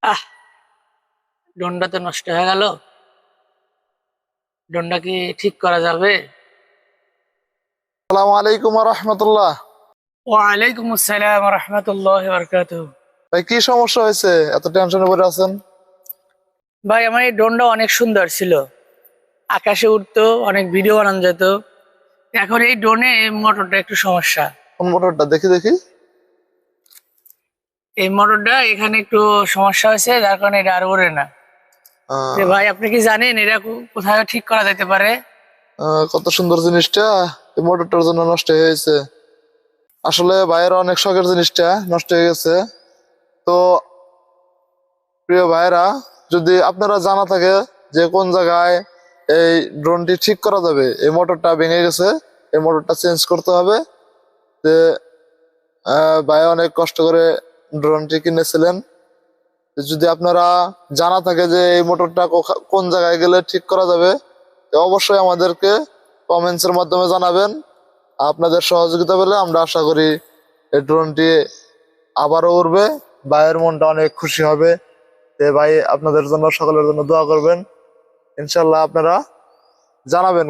আহ, ড্রোনটা তো নষ্ট হয়ে গেল। ড্রোনটা কি ঠিক করা যাবে? আসসালামু আলাইকুম রহমতুল্লাহ। ওয়ালাইকুম আসসালাম রহমতুল্লাহ বারকাতুহ। ভাই, কি সমস্যা হয়েছে? এত টেনশনে পড়ে আছেন? ভাই, আমার এই ড্রোনটা অনেক সুন্দর ছিল, আকাশে উঠতো, অনেক ভিডিও বানানো যেত। এখন এই ড্রোনে মোটরটা একটু সমস্যা। কোন মোটরটা? দেখি দেখি। এই মোটরটা এখানে একটু সমস্যা হয়েছে, যার কারণে এটা আর ওড়ে না। যে আহ, ভাই, আপনি কি জানেন এটা কোথায় ঠিক করা যেতে পারে? কত সুন্দর জিনিসটা এই মোটরটার জন্য নষ্ট হয়ে গেছে। আসলে ভাইয়ের অনেক শখের জিনিসটা নষ্ট হয়ে গেছে। তো প্রিয় ভাইয়েরা, যদি আপনারা জানা থাকে যে কোন জায়গায় এই ড্রোনটি ঠিক করা যাবে, এই মোটরটা ভেঙে গেছে, এই মোটরটা চেঞ্জ করতে হবে। যে ভাই অনেক কষ্ট করে ড্রোনটি কিনেছিলেন। যদি আপনারা জানা থাকে যে এই মোটরটা কোন জায়গায় গেলে ঠিক করা যাবে, তো অবশ্যই আমাদেরকে কমেন্টস এর মাধ্যমে জানাবেন। আপনাদের সহযোগিতা পেলে আমরা আশা করি এই ড্রোনটি আবারও উড়বে। ভাইয়ের মনটা অনেক খুশি হবে। যে ভাই আপনাদের জন্য, সকলের জন্য দোয়া করবেন। ইনশাল্লাহ আপনারা জানাবেন।